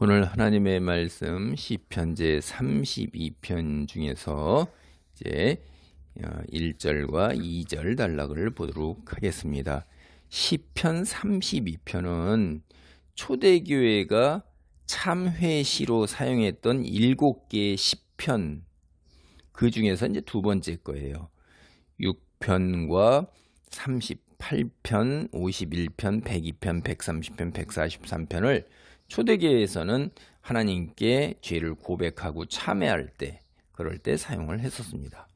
오늘 하나님의 말씀 시편 제 32편 중에서 이제 1절과 2절 단락을 보도록 하겠습니다. 시편 32편은 초대교회가 참회시로 사용했던 7개의 시편, 그 중에서 이제 두 번째 거예요. 6편과 38편, 51편, 102편, 130편, 143편을 초대교회에서는 하나님께 죄를 고백하고 참회할 때, 그럴 때 사용을 했었습니다.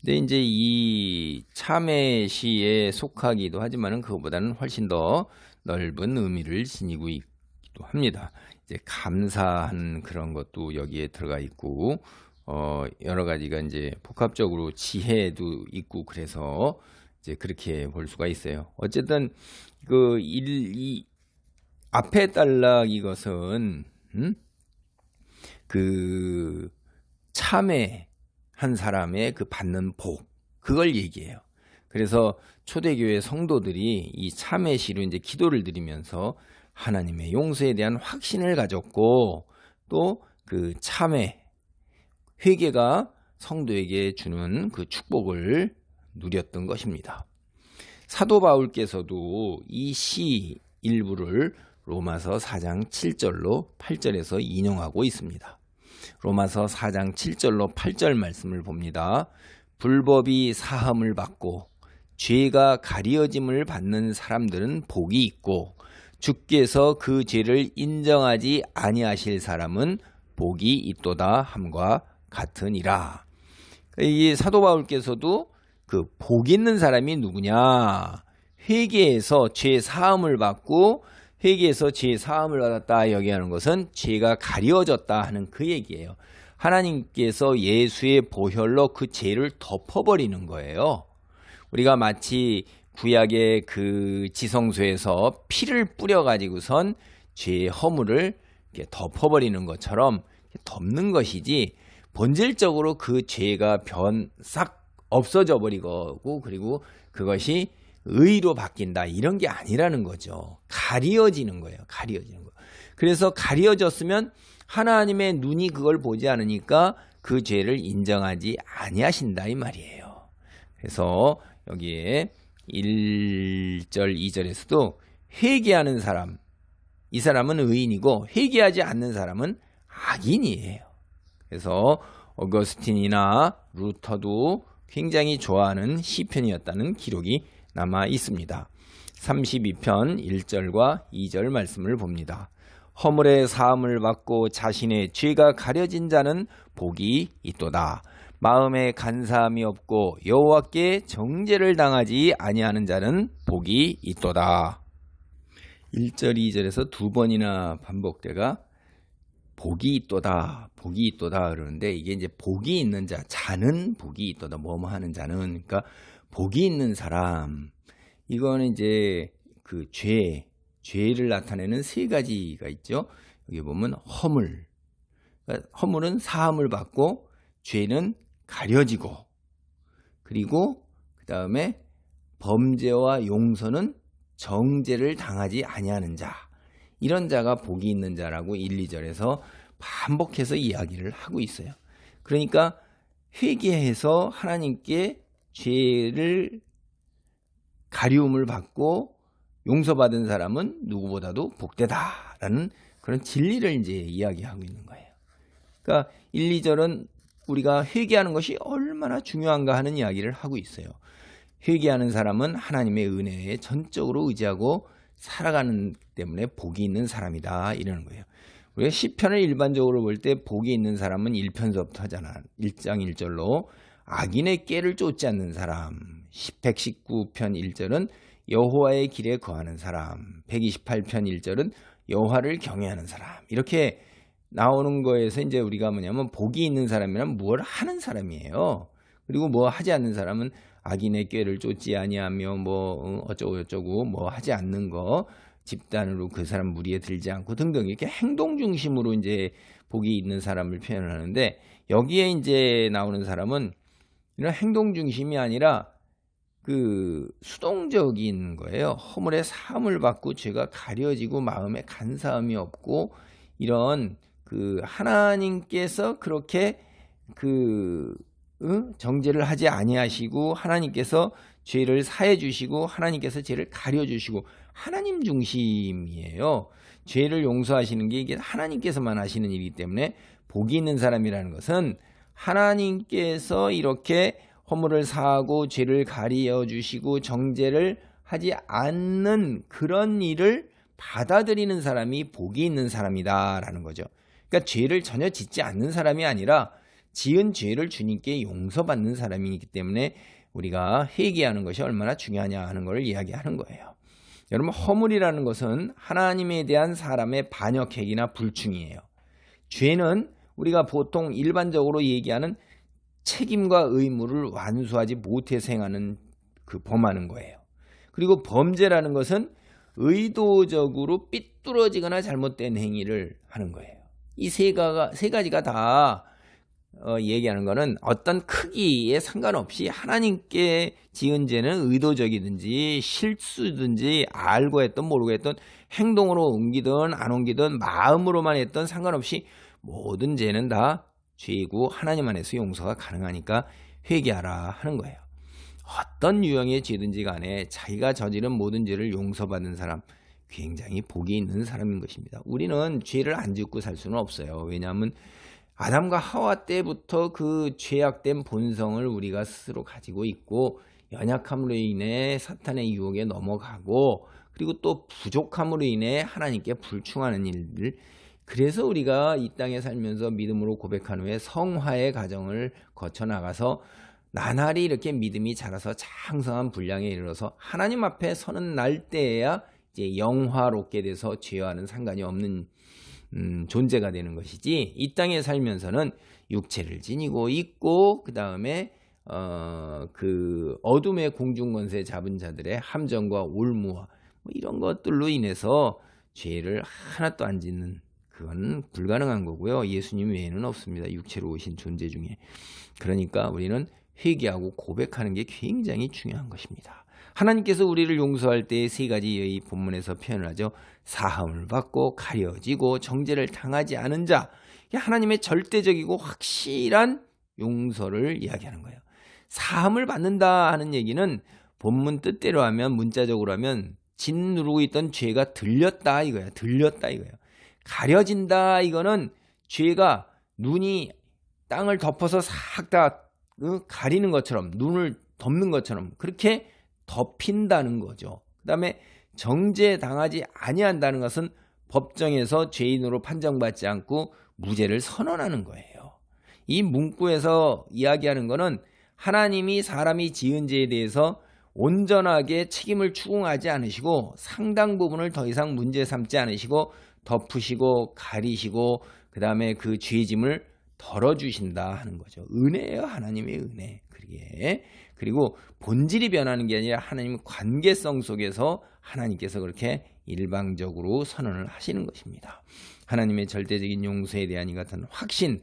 근데 이제 이 참회시에 속하기도 하지만은 그것보다는 훨씬 더 넓은 의미를 지니고 있기도 합니다. 이제 감사한 그런 것도 여기에 들어가 있고, 여러 가지가 이제 복합적으로 지혜도 있고, 그래서 이제 그렇게 볼 수가 있어요. 어쨌든 이 앞에 단락 이것은 그 참회한 사람의 그 받는 복, 그걸 얘기해요. 그래서 초대교회 성도들이 이 참회시로 이제 기도를 드리면서 하나님의 용서에 대한 확신을 가졌고, 또 그 참회, 회개가 성도에게 주는 그 축복을 누렸던 것입니다. 사도 바울께서도 이 시 일부를 로마서 4장 7절로 8절에서 인용하고 있습니다. 로마서 4장 7절로 8절 말씀을 봅니다. 불법이 사함을 받고 죄가 가리어짐을 받는 사람들은 복이 있고, 주께서 그 죄를 인정하지 아니하실 사람은 복이 있도다 함과 같으니라. 이 사도 바울께서도 그 복 있는 사람이 누구냐? 회개해서 죄 사함을 받고, 회개해서 죄 사함을 받았다 여기하는 것은 죄가 가려졌다 하는 그 얘기예요. 하나님께서 예수의 보혈로 그 죄를 덮어버리는 거예요. 우리가 마치 구약의 그 지성소에서 피를 뿌려가지고선 죄의 허물을 이렇게 덮어버리는 것처럼 덮는 것이지, 본질적으로 그 죄가 싹 없어져 버리고, 그리고 그것이 의로 바뀐다, 이런 게 아니라는 거죠. 가리어지는 거예요. 가리어지는 거. 그래서 가리어졌으면 하나님의 눈이 그걸 보지 않으니까 그 죄를 인정하지 아니하신다 이 말이에요. 그래서 여기에 1절 2절에서도 회개하는 사람, 이 사람은 의인이고 회개하지 않는 사람은 악인이에요. 그래서 어거스틴이나 루터도 굉장히 좋아하는 시편이었다는 기록이 남아 있습니다. 32편 1절과 2절 말씀을 봅니다. 허물의 사함을 받고 자신의 죄가 가려진 자는 복이 있도다. 마음에 간사함이 없고 여호와께 정죄를 당하지 아니하는 자는 복이 있도다. 1절 2절에서 두 번이나 반복되가 복이 있도다, 복이 있도다 그러는데, 이게 이제 복이 있는 자는 복이 있도다. 뭐뭐 하는 자는, 그러니까 복이 있는 사람, 이거는 이제 그 죄를 나타내는 세 가지가 있죠. 여기 보면 허물, 그러니까 허물은 사함을 받고 죄는 가려지고, 그리고 그 다음에 범죄와 용서는 정죄를 당하지 아니하는 자, 이런 자가 복이 있는 자라고 1, 2절에서 반복해서 이야기를 하고 있어요. 그러니까 회개해서 하나님께 죄를 가리움을 받고 용서받은 사람은 누구보다도 복되다라는 그런 진리를 이제 이야기하고 있는 거예요. 그러니까 1, 2절은 우리가 회개하는 것이 얼마나 중요한가 하는 이야기를 하고 있어요. 회개하는 사람은 하나님의 은혜에 전적으로 의지하고 살아가는 때문에 복이 있는 사람이다 이러는 거예요. 우리가 시편을 일반적으로 볼 때 복이 있는 사람은 1편서부터 하잖아. 1장 1절로 악인의 꾀를 쫓지 않는 사람, 119편 1절은 여호와의 길에 거하는 사람, 128편 1절은 여호와를 경외하는 사람, 이렇게 나오는 거에서 이제 우리가 뭐냐면 복이 있는 사람이란 무엇을 하는 사람이에요. 그리고 뭐 하지 않는 사람은 악인의 꾀를 쫓지 아니하며 뭐 어쩌고 뭐 하지 않는 거, 집단으로 그 사람 무리에 들지 않고 등등, 이렇게 행동 중심으로 이제 복이 있는 사람을 표현하는데, 여기에 이제 나오는 사람은 이런 행동 중심이 아니라 그 수동적인 거예요. 허물의 사함을 받고 죄가 가려지고 마음에 간사함이 없고 이런 그 하나님께서 그렇게 그 정죄를 하지 아니하시고 하나님께서 죄를 사해 주시고 하나님께서 죄를 가려 주시고 하나님 중심이에요. 죄를 용서하시는 게 이게 하나님께서만 하시는 일이기 때문에 복이 있는 사람이라는 것은 하나님께서 이렇게 허물을 사하고 죄를 가려 주시고 정죄를 하지 않는 그런 일을 받아들이는 사람이 복이 있는 사람이다라는 거죠. 그러니까 죄를 전혀 짓지 않는 사람이 아니라 지은 죄를 주님께 용서받는 사람이기 때문에 우리가 회개하는 것이 얼마나 중요하냐 하는 것을 이야기하는 거예요. 여러분, 허물이라는 것은 하나님에 대한 사람의 반역행위나 불충이에요. 죄는 우리가 보통 일반적으로 얘기하는 책임과 의무를 완수하지 못해서 행하는 범하는 거예요. 그리고 범죄라는 것은 의도적으로 삐뚤어지거나 잘못된 행위를 하는 거예요. 이 세 가지가 다 얘기하는 거는 어떤 크기에 상관없이 하나님께 지은 죄는 의도적이든지 실수든지 알고 했던 모르고 했던 행동으로 옮기든 안 옮기든 마음으로만 했던 상관없이 모든 죄는 다 죄이고 하나님 안에서 용서가 가능하니까 회개하라 하는 거예요. 어떤 유형의 죄든지 간에 자기가 저지른 모든 죄를 용서받는 사람, 굉장히 복이 있는 사람인 것입니다. 우리는 죄를 안 짓고 살 수는 없어요. 왜냐하면 아담과 하와 때부터 그 죄악된 본성을 우리가 스스로 가지고 있고 연약함으로 인해 사탄의 유혹에 넘어가고 그리고 또 부족함으로 인해 하나님께 불충하는 일들, 그래서 우리가 이 땅에 살면서 믿음으로 고백한 후에 성화의 과정을 거쳐 나가서 나날이 이렇게 믿음이 자라서 장성한 분량에 이르러서 하나님 앞에 서는 날 때에야 이제 영화롭게 돼서 죄와는 상관이 없는 존재가 되는 것이지, 이 땅에 살면서는 육체를 지니고 있고 그 다음에 그 어둠의 공중권세 잡은 자들의 함정과 올무와 뭐 이런 것들로 인해서 죄를 하나도 안 짓는, 그건 불가능한 거고요. 예수님 외에는 없습니다. 육체로 오신 존재 중에. 그러니까 우리는 회개하고 고백하는 게 굉장히 중요한 것입니다. 하나님께서 우리를 용서할 때 세 가지 이 본문에서 표현을 하죠. 사함을 받고 가려지고 정죄를 당하지 않은 자, 하나님의 절대적이고 확실한 용서를 이야기하는 거예요. 사함을 받는다 하는 얘기는 본문 뜻대로 하면, 문자적으로 하면 진 누르고 있던 죄가 들렸다 이거야. 들렸다 이거야. 가려진다 이거는 죄가 눈이 땅을 덮어서 싹 다 가리는 것처럼, 눈을 덮는 것처럼 그렇게 덮인다는 거죠. 그 다음에 정죄당하지 아니한다는 것은 법정에서 죄인으로 판정받지 않고 무죄를 선언하는 거예요. 이 문구에서 이야기하는 거는 하나님이 사람이 지은 죄에 대해서 온전하게 책임을 추궁하지 않으시고 상당 부분을 더 이상 문제 삼지 않으시고 덮으시고 가리시고 그 다음에 그 죄짐을 덜어주신다 하는 거죠. 은혜예요. 하나님의 은혜. 그게. 그리고 본질이 변하는 게 아니라 하나님 관계성 속에서 하나님께서 그렇게 일방적으로 선언을 하시는 것입니다. 하나님의 절대적인 용서에 대한 이 같은 확신,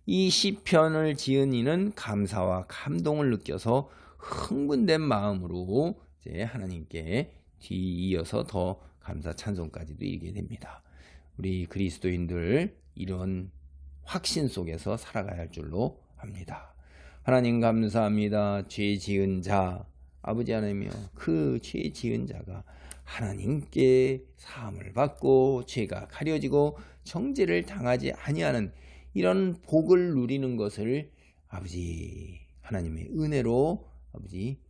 이 시편을 지은 이는 감사와 감동을 느껴서 흥분된 마음으로 이제 하나님께 뒤이어서 더 감사 찬송까지도 이르게 됩니다. 우리 그리스도인들 이런 확신 속에서 살아가야 할 줄로 압니다. 하나님 감사합니다. 죄 지은 자, 아버지 하나님이여, 그 죄 지은 자가 하나님께 사함을 받고 죄가 가려지고 정죄를 당하지 아니하는 이런 복을 누리는 것을 아버지 하나님의 은혜로 아버지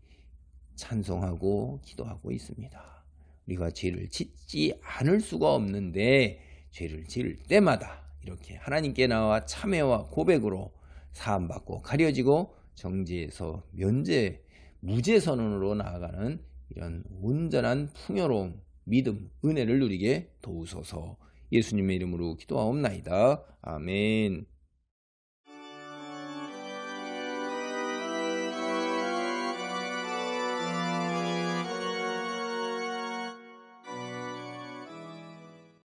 찬송하고 기도하고 있습니다. 우리가 죄를 짓지 않을 수가 없는데 죄를 지을 때마다 이렇게 하나님께 나와 참회와 고백으로 사함받고 가려지고 정죄에서 면제, 무죄 선언으로 나아가는 이런 온전한 풍요로움, 믿음, 은혜를 누리게 도우소서. 예수님의 이름으로 기도하옵나이다. 아멘.